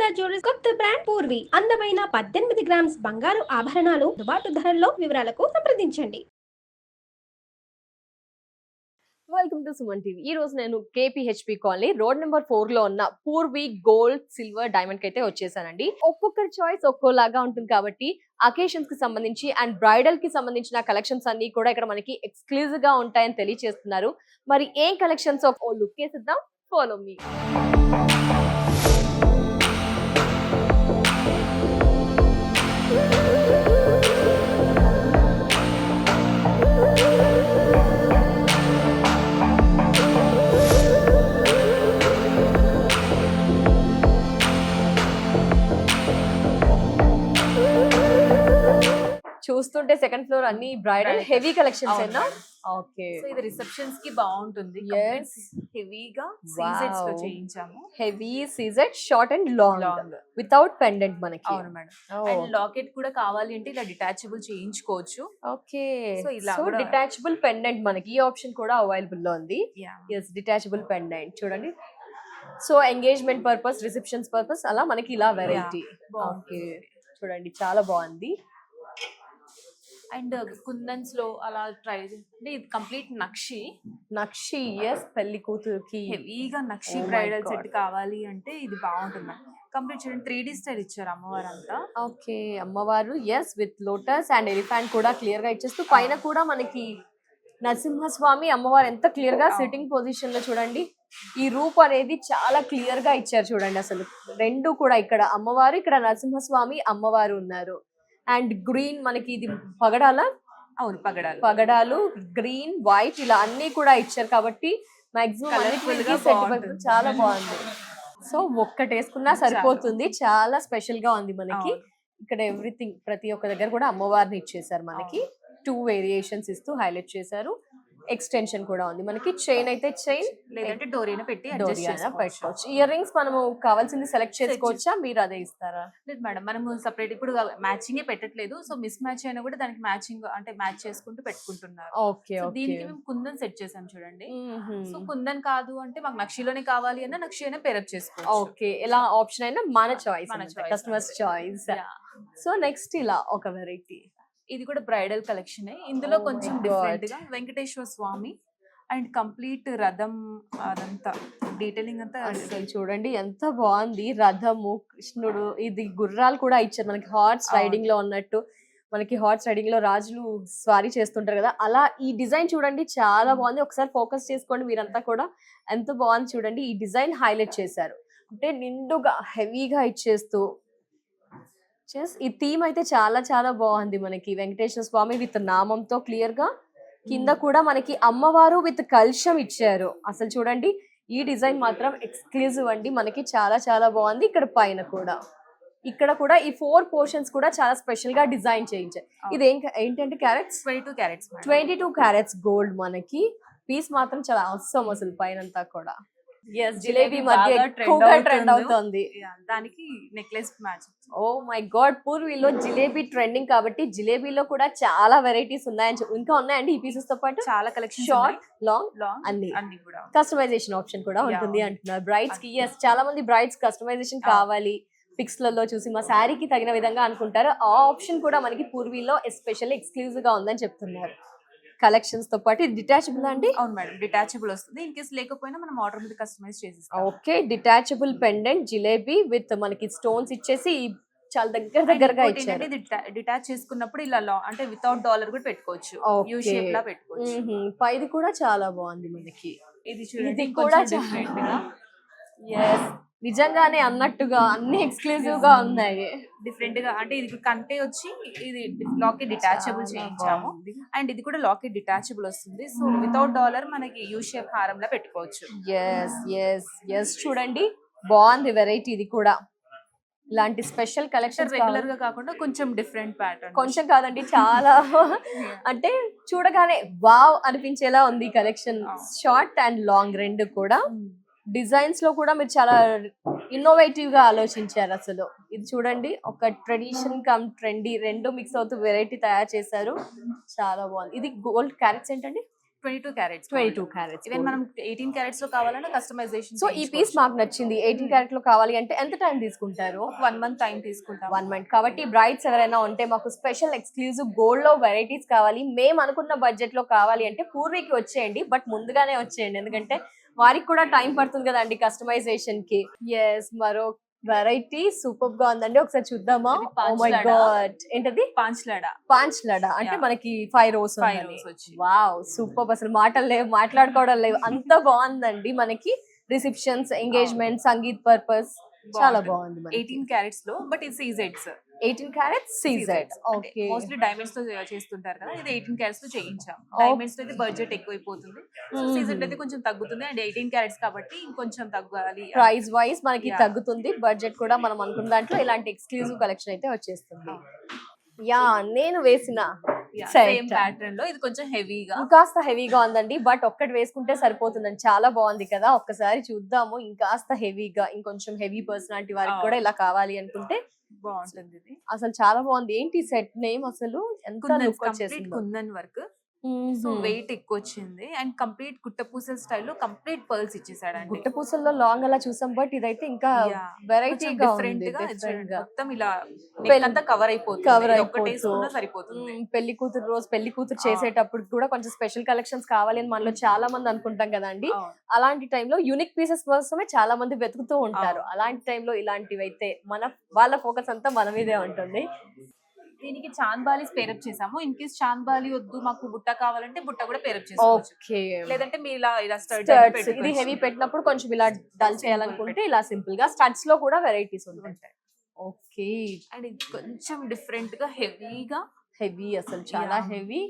Sunitha jewellers కొత్త brand Purvi. అందమైన 18 grams బంగారు ఆభరణాలు దుబాటు ధరల్లో. వివరాలకు సంప్రదించండి. Welcome to Suman TV. ఈ రోజు నేను కేపీహెచ్పి కాలనీ రోడ్ నెంబర్ 4 లో ఉన్న పూర్వీ గోల్డ్ సిల్వర్ డైమండ్ కి అయితే వచ్చేసానండి. ఒక్కొక్కరి చాయిస్ ఒక్కోలాగా ఉంటుంది కాబట్టి అకేషన్స్ కి సంబంధించి అండ్ బ్రైడల్ కి సంబంధించిన కలెక్షన్స్ అన్ని కూడా ఇక్కడ మనకి ఎక్స్క్లూజివ్ గా ఉంటాయని తెలియజేస్తున్నారు. మరి ఏం కలెక్షన్స్ ఓ లుక్ వేసిద్దాం. Follow me. చూస్తుంటే సెకండ్ ఫ్లోర్ అన్ని బ్రైడల్ హెవీ కలెక్షన్స్ అయినా. ఓకే, సో ఇది రిసెప్షన్స్ కి బాగుంటుంది. హెవీగా సీజెట్స్ తో చేయించాము. హెవీ సీజెట్ short and long without pendant మనకి. అవును మేడం. అండ్ లాకెట్ కూడా కావాలి అంటే ఇలా డిటాచబుల్ చేయించుకోవచ్చు. ఓకే, సో ఇలా డిటాచబుల్ పెండెంట్ మనకి ఈ ఆప్షన్ కూడా అవైలబుల్ లో ఉంది. yes, డిటాచబుల్ పెండెంట్ చూడండి. So engagement purpose, receptions purpose అలా మనకి ఇలా వెరైటీ. ఓకే, చూడండి చాలా బాగుంది. అండ్ కుందన్స్ లో అలా ట్రై అంటే ఇది కంప్లీట్ నక్షి ఎస్, పెళ్లి కూతురుకి హెవీగా నక్షి బ్రైడల్ సెట్ కావాలి అంటే ఇది బాగుంటుంది. కంప్లీట్ చూడండి 3D స్టైల్ ఇచ్చారు అమ్మవారు అంతా. ఓకే, అమ్మవారు yes with lotus and elephant కూడా క్లియర్ గా ఇచ్చేస్తూ పైన కూడా మనకి నరసింహస్వామి అమ్మవారు ఎంత క్లియర్ గా సిట్టింగ్ పొజిషన్ లో చూడండి. ఈ రూప్ అనేది చాలా క్లియర్ గా ఇచ్చారు చూడండి. అసలు రెండు కూడా ఇక్కడ అమ్మవారు, ఇక్కడ నరసింహస్వామి అమ్మవారు ఉన్నారు. అండ్ గ్రీన్ మనకి ఇది పగడాల. అవును, పగడాలు గ్రీన్ వైట్ ఇలా అన్ని కూడా ఇచ్చారు కాబట్టి మాక్సిమం చాలా బాగుంది. సో ఒక్కటి వేసుకున్నా సరిపోతుంది. చాలా స్పెషల్ గా ఉంది మనకి. ఇక్కడ ఎవ్రీథింగ్ ప్రతి ఒక్క దగ్గర కూడా అమ్మవారిని ఇచ్చేసారు మనకి. 2 వేరియేషన్స్ ఇస్తూ హైలైట్ చేశారు. ఎక్స్టెన్షన్ కూడా ఉంది మనకి. చైన్ అయితే చైన్, లేదంటే డోరీనా పెట్టి పెట్టుకోవచ్చు. ఇయర్ రింగ్స్ మనము కావాల్సింది సెలెక్ట్ చేసుకోవచ్చా, మీరు అదే ఇస్తారా? లేదు మేడం, మనము సపరేట్ ఇప్పుడు మ్యాచింగ్ పెట్టట్లేదు. సో మిస్ మ్యాచ్ అయినా కూడా దానికి మ్యాచింగ్ అంటే మ్యాచ్ చేసుకుంటూ పెట్టుకుంటున్నారు. ఓకే, దీనికి మేము కుందన్ సెట్ చేసాం చూడండి. సో కుందన్ కాదు అంటే మాకు నక్షిలోనే కావాలి అన్న నక్షి అయినా పేరప్ చేసుకోవచ్చు. ఓకే, ఎలా ఆప్షన్ అయినా మన choice, customers choice. So next ఇలా ఒక వెరైటీ, ఇది కూడా బ్రైడల్ కలెక్షన్. ఇందులో కొంచెం డిఫరెంట్ గా వెంకటేశ్వర స్వామి అండ్ కంప్లీట్ రథం అదంతా డీటెయిలింగ్ అంతా అసలు చూడండి ఎంత బాగుంది. రథము, కృష్ణుడు, ఇది గుర్రాలు కూడా ఇచ్చారు మనకి హార్స్ రైడింగ్ లో ఉన్నట్టు. మనకి హార్స్ రైడింగ్ లో రాజులు స్వారీ చేస్తుంటారు కదా, అలా ఈ డిజైన్ చూడండి చాలా బాగుంది. ఒకసారి ఫోకస్ చేసుకోండి మీరంతా కూడా, ఎంత బాగుంది చూడండి. ఈ డిజైన్ హైలైట్ చేశారు అంటే నిండుగా హెవీగా ఇచ్చేస్తూ. ఈ థీమ్ అయితే చాలా చాలా బాగుంది మనకి. వెంకటేశ్వర స్వామి విత్ నామంతో క్లియర్ గా, కింద కూడా మనకి అమ్మవారు విత్ కలశం ఇచ్చారు. అసలు చూడండి ఈ డిజైన్ మాత్రం ఎక్స్క్లూజివ్ అండి మనకి. చాలా చాలా బాగుంది. ఇక్కడ పైన కూడా, ఇక్కడ కూడా ఈ 4 పోర్షన్స్ కూడా చాలా స్పెషల్ గా డిజైన్ చేయించారు. ఇది ఏంటంటే క్యారెట్స్ 22 క్యారెట్స్ గోల్డ్ మనకి. పీస్ మాత్రం చాలా అవసరం అసలు పైనంతా కూడా. జిలేబీ మధ్య ఎక్కువగా ట్రెండ్ అవుతుంది. దానికి necklace match. Oh my god, పూర్వీలో జిలేబీ ట్రెండింగ్ కాబట్టి జిలేబీలో కూడా చాలా వెరైటీస్ ఉన్నాయని ఇంకా ఉన్నాయండి. ఈ పీసెస్ తో పాటు చాలా కలెక్షన్, షార్ట్ లాంగ్ అన్ని కూడా కస్టమైజేషన్ ఆప్షన్ కూడా ఉంటుంది అంటున్నారు బ్రైడ్స్ కి. ఎస్, చాలా మంది బ్రైడ్స్ కస్టమైజేషన్ కావాలి పిక్స్ లలో చూసి మా శారీకి తగిన విధంగా అనుకుంటారు. ఆ ఆప్షన్ కూడా మనకి పూర్వీలో ఎస్పెషల్లీ ఎక్స్క్లూజివ్ గా ఉందని చెప్తున్నారు. కలెక్షన్స్ తో పాటు ఇది డిటాచబుల్ అండి. అవును మేడం, డిటాచబుల్ వస్తుంది. ఇన్ కేస్ లేకపోయినా మనం ఆర్డర్ మీద కస్టమైజ్ చేసిస్తాం. Okay, detachable pendant jalebi with మనకి స్టోన్స్ ఇచ్చేసి చాలా దగ్గరగా ఇచ్చారు. డిటాచ్ చేసుకున్నప్పుడు ఇలా అంటే వితౌట్ డాలర్ కూడా పెట్టుకోవచ్చు. యూ షేప్ లా పెట్టుకోవచ్చు. పైది కూడా చాలా బాగుంది మనకి. ఇది చూడండి కూడా డిఫరెంట్ గా. ఎస్, నిజంగానే అన్నట్టుగా అన్ని ఎక్స్క్లూజివ్ గా ఉన్నాయి. డిఫరెంట్ గా అంటే ఇది కంటే వచ్చి ఇది లాకెట్ డిటాచబుల్ చేయించాము. అండ్ ఇది కూడా లాకెట్ డిటాచబుల్ వస్తుంది. సో వితౌట్ డాలర్ మనకి యూ షేప్ హారంలా పెట్టుకోవచ్చు. ఎస్ ఎస్ ఎస్, చూడండి బాగుంది వెరైటీ. ఇది కూడా ఇలాంటి స్పెషల్ కలెక్షన్ రెగ్యులర్ గా కాకుండా కొంచెం డిఫరెంట్ ప్యాటర్న్. కొంచెం కాదండి చాలా అంటే చూడగానే వావ్ అనిపించేలా ఉంది కలెక్షన్. షార్ట్ అండ్ లాంగ్ రెండు కూడా. డిజైన్స్ లో కూడా మీరు చాలా ఇన్నోవేటివ్ గా ఆలోచించారు అసలు. ఇది చూడండి, ఒక ట్రెడిషన్ కమ్ ట్రెండీ రెండు మిక్స్ అవుతూ వెరైటీ తయారు చేశారు. చాలా బాగుంది. ఇది గోల్డ్ క్యారెట్స్ ఏంటండి? 22 క్యారెట్స్ 22 క్యారెట్స్. ఈవెన్ మనం 18 క్యారెట్స్ లో కావాలన్నా కస్టమైజేషన్. సో ఈ పీస్ మాకు నచ్చింది. 18 క్యారెట్ లో కావాలి అంటే ఎంత టైం తీసుకుంటారు? 1 మంత్ టైం తీసుకుంటాం. 1 మంత్. కాబట్టి బ్రైడ్స్ ఎవరైనా ఉంటే మాకు స్పెషల్ ఎక్స్క్లూజివ్ గోల్డ్ లో వెరైటీస్ కావాలి, మేము అనుకున్న బడ్జెట్ లో కావాలి అంటే పూర్వీకి వచ్చేయండి. బట్ ముందుగానే వచ్చేయండి, ఎందుకంటే వారికి కూడా టైం పడుతుంది కదండి కస్టమైజేషన్ కి. ఎస్, మరో వెరైటీ సూపర్ గా ఉందండి, ఒకసారి చూద్దామా? ఇది ఓ మై పాంచ్లాడా. గాడ్, ఏంటది? పాంచ్లాడా. పాంచ్లాడా అంటే Yeah. మనకి 5 రోస్ 5 rows వచ్చి. Wow, super. అసలు మాటలు లేవు, మాట్లాడుకోవడం లేవు, అంత బాగుందండి. మనకి రిసెప్షన్స్, ఎంగేజ్మెంట్, సంగీత్ పర్పస్ చాలా బాగుంది. 18 క్యారెట్స్ లో, బట్ ఇది సీజెడ్స్. 18 carats CZ. Okay, mostly diamonds తో చేస్తుంటారు కదా, ఇది 18 క్యారెట్స్ తో చేయించాం. డైమండ్స్ తో అయితే బడ్జెట్ ఎక్కువైపోతుంది, సీజెడ్ అయితే కొంచెం తగ్గుతుంది. అండ్ 18 క్యారెట్స్ కాబట్టి ఇంకొంచెం తగ్గాలి. ప్రైస్ వైజ్ మనకి Yeah. తగ్గుతుంది, బడ్జెట్ కూడా మనం అనుకున్న దాంట్లో ఇలాంటి ఎక్స్క్లూజివ్ కలెక్షన్ అయితే వచ్చేస్తుంది. యా, నేను వేసిన సేమ్ ప్యాటర్న్ లో ఇది కొంచెం హెవీగా, ఇంకాస్త హెవీగా ఉందండి. బట్ ఒక్కటి వేసుకుంటే సరిపోతుందండి, చాలా బాగుంది కదా. ఒక్కసారి చూద్దాము. ఇంకాస్త హెవీగా, ఇంకొంచెం హెవీ పర్సనాలిటీ వారికి కూడా ఇలా కావాలి అనుకుంటే బాగుంటుంది. ఇది అసలు చాలా బాగుంది. ఏంటి సెట్ నేమ్ అసలు? ఎంత లుక్ కంప్లీట్ వచ్చేసింది. కుందన్ వర్క్. సో వెయిట్ ఎక్కువ వచ్చింది అండ్ కంప్లీట్ గుట్టపూసల స్టైల్లో కంప్లీట్ పర్ల్స్ ఇచ్చేసాడండి. గుట్ట పూసల్లో లాంగ్ అలా చూసాం, బట్ ఇదైతే ఇంకా వెరైటీగా డిఫరెంట్ గా ఉంది. మొత్తం ఇలా neck అంతా కవర్ అయిపోతుంది. కవర్ ఇది ఒక్కటి వేసుకున్నా అయిపోతుంది. సరిపోతుంది. పెళ్లి కూతురు రోజు పెళ్లి కూతురు చేసేటప్పుడు కూడా కొంచెం స్పెషల్ కలెక్షన్స్ కావాలి అని మనలో చాలా మంది అనుకుంటాం కదండి. అవును. అలాంటి టైంలో యూనిక్ పీసెస్ కోసమే చాలా మంది వెతుకుతూ ఉంటారు. అలాంటి టైంలో ఇలాంటివి అయితే వాళ్ళ ఫోకస్ అంతా మన మీదే ఉంటుంది. దీనికి చాంద్బాలి పేరప్ చేసాము. ఇన్ కేస్ చాంద్బాలి వద్దు మాకు బుట్ట కావాలంటే బుట్ట కూడా పేరప్ చేసుకోవచ్చు. ఓకే, లేదంటే మీరు ఇలా స్టడ్స్ ఇది హెవీ పెట్టినప్పుడు కొంచెం ఇలా డల్ చేయాలనుకుంటే ఇలా సింపుల్ గా స్టడ్స్ లో కూడా వెరైటీస్ ఉంటాయి. ఓకే, అండ్ ఇది కొంచెం డిఫరెంట్ గా హెవీగా, హెవీ అసలు చాలా హెవీ.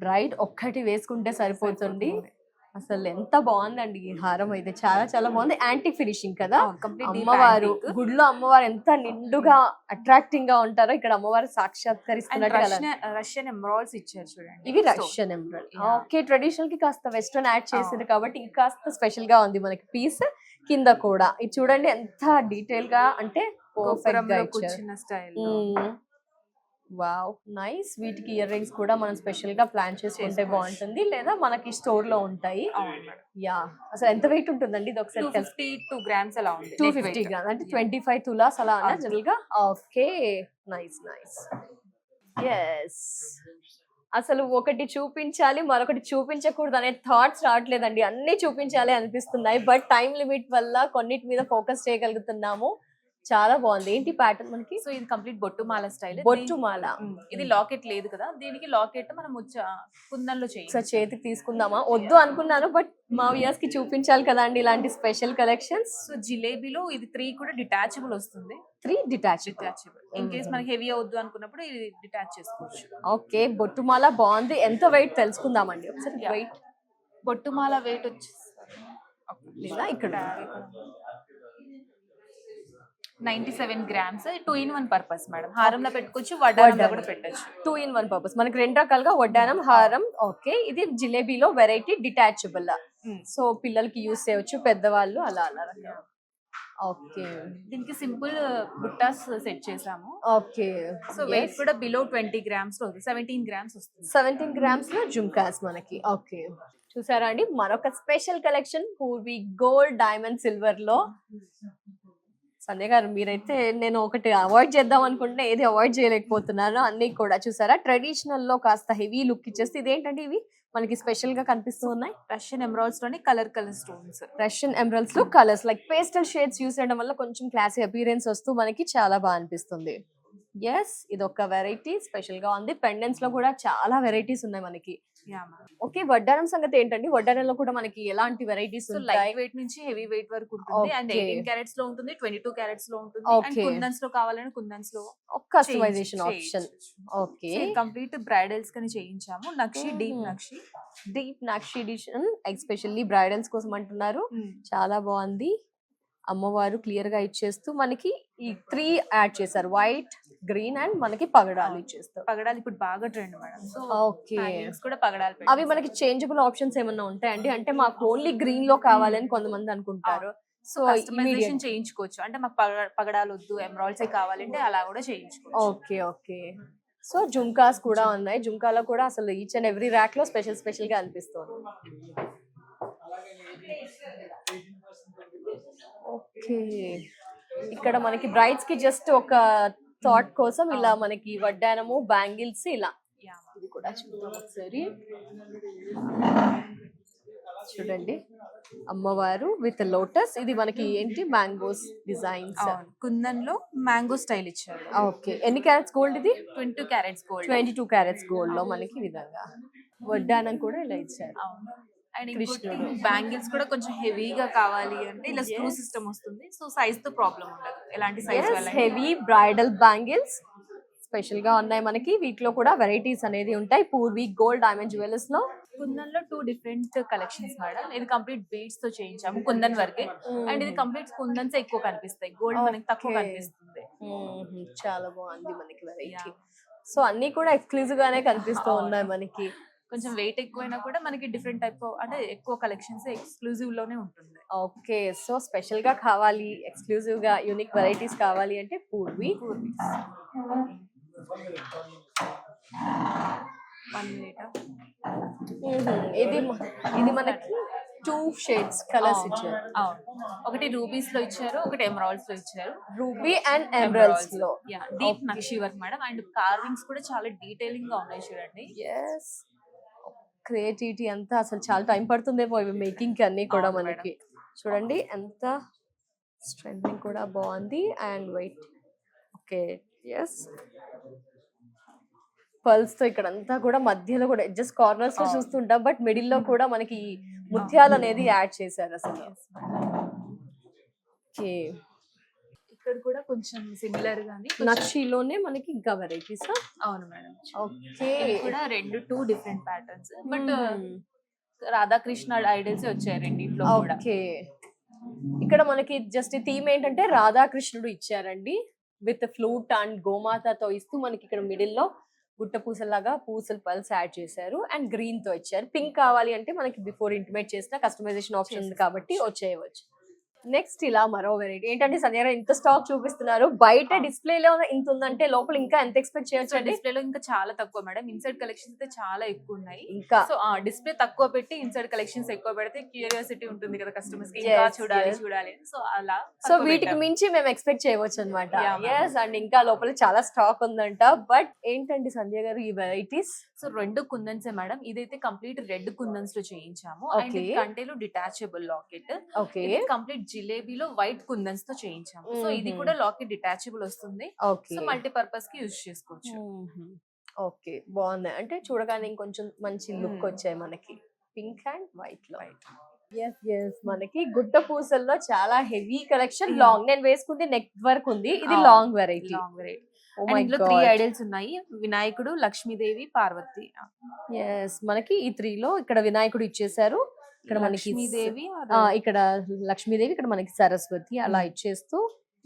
బ్రైడ్ ఒక్కటి వేసుకుంటే సరిపోతుంది. అసలు ఎంత బాగుందండి ఈ హారం అయితే, చాలా చాలా బాగుంది. యాంటిక్ ఫినిషింగ్ కదా. అమ్మవారు గుడిలో అమ్మవారు ఎంత నిండుగా అట్రాక్టింగ్ గా ఉంటారో ఇక్కడ అమ్మవారు సాక్షాత్కరిస్తున్నట్టు. రష్యన్ ఎమరాల్డ్స్ ఇచ్చారు చూడండి. ఇవి రష్యన్ ఎమరాల్డ్. ఓకే, ట్రెడిషనల్ కి కాస్త వెస్టర్న్ యాడ్ చేసింది కాబట్టి ఇంకాస్త స్పెషల్ గా ఉంది మనకి పీస్. కింద కూడా ఇది చూడండి ఎంత డీటెయిల్ గా, అంటే పర్ఫెక్ట్ గా ఇచ్చారు. స్టైల్. Wow, nice. వీటికి ఇయర్ రింగ్స్ కూడా మనం స్పెషల్ గా ప్లాన్ చేసుకుంటే బాగుంటుంది, లేదా మనకి స్టోర్ లో ఉంటాయి. యా, అసలు ఎంత వెయిట్ ఉంటుందండి ఇది? ఒకసారి 252 grams అలా ఉంది. 250 గ్రామ్స్ అంటే 25 తులాస్ అలా అన్న జనరల్ గా. Okay, nice nice. ఎస్, అసలు ఒకటి చూపించాలి మరొకటి చూపించకూడదు అనే థాట్స్ రావట్లేదండి, అన్ని చూపించాలి అనిపిస్తున్నాయి. బట్ టైం లిమిట్ వల్ల కొన్నిటి మీద ఫోకస్ చేయగలుగుతున్నాము. చాలా బాగుంది. ఏంటి ప్యాటర్న్ మనకి? సో ఇది కంప్లీట్ బొట్టుమాల స్టైల్. బొట్టుమాల. ఇది లాకెట్ లేదు కదా, దీనికి లాకెట్ మనం కుందన్లో చేయాలి. చేతికి తీసుకుందామా? వద్దు అనుకున్నాను, బట్ మా వ్యూయర్స్ కి చూపించాలి కదా అండి ఇలాంటి స్పెషల్ కలెక్షన్స్. సో జిలేబీలో ఇది 3 కూడా డిటాచబుల్ వస్తుంది. 3 డిటాచబుల్. ఇన్ కేస్ మనకి హెవీ వద్దు అనుకున్నప్పుడు ఇది డిటాచ్ చేసుకోవచ్చు. ఓకే, బొట్టుమాల బాగుంది. ఎంత వెయిట్ తెలుసుకుందామండి ఒకసారి. వెయిట్ బొట్టుమాల వెయిట్ వచ్చి ఇక్కడ 97 grams. 2-in-1 purpose madam. హారంలో పెట్టుకోవచ్చు, వడ్డానంలో కూడా పెట్టచ్చు. 2-in-1 purpose. మనకి 2 రకాలుగా వడ్డానం, హారం. ఓకే, ఇది జిలేబీలో వెరైటీ డిటాచబుల్. సో పిల్లలకి యూస్ చేయవచ్చు, పెద్దవాళ్ళు అలా అలా. ఓకే, దీనికి సింపుల్ బుట్టాస్ సెట్ చేసాము. ఓకే, సో వెయిట్ కూడా బిలో 20 grams లో 17 grams వస్తుంది. 17 grams లో జుమ్కాస్ మనకి. ఓకే, చూసారా అండి మరొక special collection Purvi gold, diamond, silver లో. సంధ్య గారు మీరైతే నేను ఒకటి అవాయిడ్ చేద్దాం అనుకుంటే ఏది అవాయిడ్ చేయలేకపోతున్నాను. అన్ని కూడా చూసారా ట్రెడిషనల్ లో కాస్త హెవీ లుక్ ఇచ్చేస్తే ఇదేంటంటే ఇవి మనకి స్పెషల్ గా కనిపిస్తూ ఉన్నాయి. రష్యన్ ఎమరాల్డ్స్ లోని కలర్ స్టోన్స్. రష్యన్ ఎమరాల్డ్స్ లో colours like pastel shades use చేయడం వల్ల కొంచెం క్లాసీ అపీరెన్స్ వస్తూ మనకి చాలా బాగా అనిపిస్తుంది. ఎస్, ఇది ఒక వెరైటీ స్పెషల్ గా ఉంది. పెండెంట్స్ లో కూడా చాలా వెరైటీస్ ఉన్నాయి మనకి. ఓకే, వడ్డానం సంగతి ఏంటండి? వడ్డానంలో కూడా మనకి ఎలాంటి వెరైటీస్ ఉంటాయి? లైట్ వెయిట్ నుంచి హెవీ వెయిట్ వరకు ఉంటుంది. అండ్ 18 క్యారెట్స్ లో ఉంటుంది, 22 క్యారెట్స్ లో ఉంటుంది. అండ్ కుందన్స్ లో కావాలంటే కుందన్స్ లో customisation option. Okay, complete bridals కని చేయించాము. నక్షి, డీప్ నక్షి ఎడిషన్ ఎస్పెషల్లీ బ్రైడల్స్ కోసం అంటున్నారు. చాలా బాగుంది. అమ్మవారు క్లియర్ గా ఇచ్చేస్తూ మనకి ఈ 3 యాడ్ చేశారు, వైట్, గ్రీన్ అండ్ మనకి పగడాలు ఇచ్చేస్తారు. పగడాలు ఇప్పుడు బాగా ట్రెండ్ మేడం. సో ఓకే, కూడా పగడాలు. అవి మనకి చేంజబుల్ ఆప్షన్స్ ఏమన్నా ఉంటాయండి? అంటే మాకు ఓన్లీ గ్రీన్ లో కావాలని కొంతమంది అనుకుంటారు. సో కస్టమైజేషన్ చేయించుకోవచ్చు. అంటే మాకు పగడాలు వద్దు, ఎమరాల్డ్స్ కావాలంటే అలా కూడా చేయించుకోవచ్చు. ఓకే ఓకే, సో జుంకాస్ కూడా ఉన్నాయి. జుంకాలో కూడా అసలు ఈచ్ అండ్ ఎవ్రీ ర్యాక్ లో స్పెషల్ గా అనిపిస్తుంది. ఓకే, ఇక్కడ మనకి బ్రైడ్స్ కి జస్ట్ ఒక థాట్ కోసం ఇలా మనకి వడ్డానము, బ్యాంగిల్స్ ఇలా. ఇది కూడా చూద్దాం ఒకసారి. చూడండి, అమ్మవారు విత్ లోటస్. ఇది మనకి ఏంటి, మ్యాంగోస్ డిజైన్స్. కుందన్ లో మ్యాంగో స్టైల్ ఇచ్చారు. ఓకే, ఎన్ని క్యారెట్స్ గోల్డ్ ఇది? 22 క్యారెట్స్ గోల్డ్. 22 క్యారెట్స్ గోల్డ్ లో మనకి ఈ విధంగా వడ్డానం కూడా ఇలా ఇచ్చారు. అండ్ కృష్ణుడు బ్యాంగిల్స్ కూడా కొంచెం హెవీగా కావాలి అంటే ఇలా స్క్రూ సిస్టమ్ వస్తుంది. సో సైజ్ తో ప్రాబ్లం ఉండదు, ఎలాంటి size heavy bridal bangles special గా ఉన్నాయి మనకి. వీటిలో కూడా వెరైటీస్ అనేది ఉంటాయి. పూర్వీ గోల్డ్ డైమండ్ జ్యువెలర్స్ లో కుందన్ లో 2 డిఫరెంట్ కలెక్షన్స్ మేడం. ఇది కంప్లీట్ బీడ్స్ తో చేయించాము కుందన్ వరకే. అండ్ ఇది కంప్లీట్ కుందన్స్ ఎక్కువ కనిపిస్తాయి, గోల్డ్ మనకి తక్కువ కనిపిస్తుంది. చాలా బాగుంది మనకి వెరైటీ. సో అన్ని కూడా ఎక్స్క్లూజివ్ గానే కనిపిస్తూ ఉన్నాయి మనకి. కొంచెం వెయిట్ ఎక్కువైనా కూడా మనకి డిఫరెంట్ టైప్ అంటే ఎక్కువ కలెక్షన్స్ ఎక్స్క్లూజివ్ లోనే ఉంటుంది. ఓకే, సో స్పెషల్ గా కావాలి, ఎక్స్క్లూజివ్ గా యూనిక్ వెరైటీస్ కావాలి అంటే పూర్వీ. ఇది మనకి 2 షేడ్స్ కలర్స్ ఇచ్చారు. ఒకటి రూబీస్ లో ఇచ్చారు, ఒకటి ఎమరాల్డ్స్ లో ఇచ్చారు. రూబీ అండ్ ఎమరాల్డ్స్ లో deep nakshi work madam. And carvings కూడా చాలా డీటెయిలింగ్ గా ఉన్నాయి చూడండి. క్రియేటివిటీ అంతా అసలు చాలా టైం పడుతుందేమో ఇవి మేకింగ్ కి అన్ని కూడా మనకి. చూడండి ఎంత స్ట్రెంథింగ్ కూడా బాగుంది. అండ్ వెయిట్ ఓకే, ఎస్ పల్స్ తో ఇక్కడ అంతా కూడా మధ్యలో కూడా జస్ట్ కార్నర్స్ లో చూస్తుంటాం, బట్ మిడిల్ లో కూడా మనకి ముత్యాలు అనేది యాడ్ చేశారు అసలు. ఓకే, ఇక్కడ కూడా కొంచెం సిమిలర్ గానీ నక్షిలోనే మనకి ఇంకా వెరైటీస్. అవును మేడం. ఓకే, కూడా 2 different patterns, but Radhakrishna idols వచ్చాయి రెండింటిలో కూడా. ఓకే, ఇక్కడ మనకి జస్ట్ థీమ్ ఏంటంటే రాధాకృష్ణుడు ఇచ్చారండి విత్ ఫ్లూట్ అండ్ గోమాతతో ఇస్తూ మనకి ఇక్కడ మిడిల్ లో గుట్ట పూసలాగా పూసలు పల్స్ యాడ్ చేశారు. అండ్ గ్రీన్ తో ఇచ్చారు. పింక్ కావాలి అంటే మనకి బిఫోర్ ఇంటిమేట్ చేసిన కస్టమైజేషన్ ఆప్షన్ ఉంది కాబట్టి వచ్చేయవచ్చు. నెక్స్ట్ ఇలా మరో వెరైటీ ఏంటంటే సంధ్య గారు ఇంత స్టాక్ చూపిస్తున్నారు, బయట డిస్ప్లేలో ఇంత ఉందంటే లోపల ఇంకా ఎంత ఎక్స్పెక్ట్ చేయొచ్చు? డిస్ప్లే లో ఇంకా చాలా తక్కువ మేడం. ఇన్సైడ్ కలెక్షన్స్ అయితే చాలా ఎక్కువ ఉన్నాయి. ఇంకా సో డిస్ప్లే తక్కువ పెట్టి ఇన్సైడ్ కలెక్షన్స్ ఎక్కువ పెడితే క్యూరియాసిటీ ఉంటుంది కదా కస్టమర్స్ కి, ఇంకా చూడాలి. సో అలా సో వీటికి మించి మేము ఎక్స్పెక్ట్ చేయవచ్చు అనమాట. అండ్ ఇంకా లోపల చాలా స్టాక్ ఉందంట. బట్ ఏంటండి సంధ్య గారు ఈ వెరైటీస్? సో 2 కుందన్సే మేడం. ఇదైతే కంప్లీట్ రెడ్ కుందన్స్ లో చేయించాము. అండ్ కంటేలో డిటాచబుల్ లాకెట్. ఓకే, కంప్లీట్ జిలేబీలో వైట్ కుందన్స్ తో చేయించాము. సో ఇది కూడా లాకెట్ డిటాచబుల్ వస్తుంది. సో మల్టీపర్పస్ కి యూజ్ చేసుకోవచ్చు. ఓకే, బాగుంది. అంటే చూడగానే ఇంకొంచెం మంచి లుక్ వచ్చాయి మనకి పింక్ అండ్ వైట్ లో. మనకి గుడ్డ పూసల్లో చాలా హెవీ కలెక్షన్. లాంగ్ నేను వేసుకుంది నెక్ వర్క్ ఉంది. ఇది లాంగ్ వెరైటీ. ఇందులో 3 ఐడల్స్ ఉన్నాయి, వినాయకుడు, లక్ష్మీదేవి, పార్వతి. మనకి ఈ 3 లో ఇక్కడ వినాయకుడు ఇచ్చేసారు. ఇక్కడ మనకి ఇక్కడ లక్ష్మీదేవి, ఇక్కడ మనకి సరస్వతి అలా ఇచ్చేస్తూ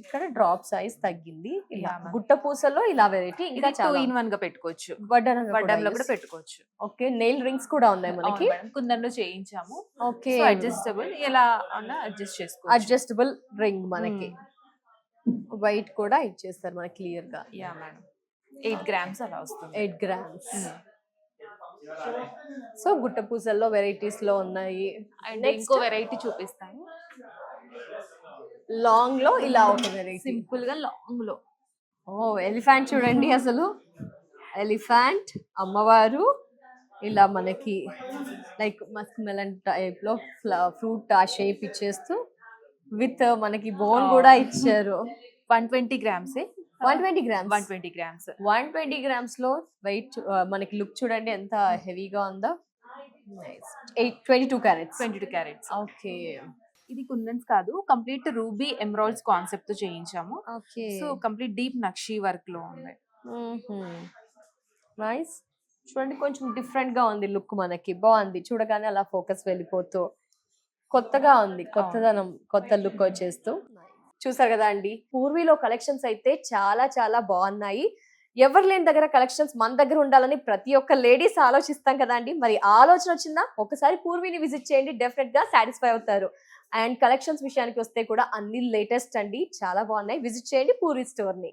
ఇక్కడ డ్రాప్ సైజ్ తగ్గింది. ఇలా గుట్ట పూసల్లో ఇలా వెరైటీ ఇంకా 2 in 1 గా పెట్టుకోవచ్చు. వడ్డంలో కూడా పెట్టుకోవచ్చు. ఓకే, నెయిల్ రింగ్స్ కూడా ఉన్నాయి మనకి. కుందన్లో చేయించాము. ఓకే, అడ్జస్టబుల్ ఎలా అన్నా అడ్జస్ట్ చేసుకోవచ్చు. అడ్జస్టబుల్ రింగ్ మనకి వైట్ కూడా ఇచ్చేస్తారు మనకి క్లియర్ గా. మేడం 8 grams అలా వస్తుంది. 8 grams. సో గుట్ట పూసల్లో వెరైటీస్ లో ఉన్నాయి. అండ్ ఇంకో వెరైటీ చూపిస్తాను. లాంగ్ లో ఇలా ఒక వెరైటీ, సింపుల్ గా లాంగ్ లో. ఎలిఫెంట్ చూడండి, అసలు ఎలిఫెంట్ అమ్మవారు ఇలా మనకి లైక్ మస్క్ మెలన్ టైప్ లో ఫ్రూట్ ఆ షేప్ ఇచ్చేస్తూ విత్ మనకి బోన్ కూడా ఇచ్చారు. 120 grams. 120 grams. 120 grams. 120 grams లో వెయిట్ మనకి లుక్ చూడండి ఎంత హెవీగా ఉందో. 22 carats. 22 carats. ఓకే, ఇది కుందన్స్ కాదు, కంప్లీట్ రూబీ ఎమరాల్డ్స్ కాన్సెప్ట్ తో చేయించాము. ఓకే, సో కంప్లీట్ డీప్ నక్షి వర్క్ లో ఉంది. నైస్. చూడండి కొంచెం డిఫరెంట్ గా ఉంది లుక్, మనకి బాగుంది. చూడగానే అలా ఫోకస్ వెళ్ళిపోతూ కొత్తగా ఉంది, కొత్తదనం, కొత్త లుక్ వచ్చేస్తూ. చూసారు కదా అండి, పూర్వీలో కలెక్షన్స్ అయితే చాలా చాలా బాగున్నాయి. ఎవరు లేని దగ్గర కలెక్షన్స్ మన దగ్గర ఉండాలని ప్రతి ఒక్క లేడీస్ ఆలోచిస్తాం కదా అండి. మరి ఆలోచన వచ్చిందా, ఒకసారి పూర్వీని విజిట్ చేయండి, డెఫినెట్ గా సాటిస్ఫై అవుతారు. అండ్ కలెక్షన్స్ విషయానికి వస్తే కూడా అన్ని లేటెస్ట్ అండి, చాలా బాగున్నాయి. విజిట్ చేయండి పూర్వీ స్టోర్ ని.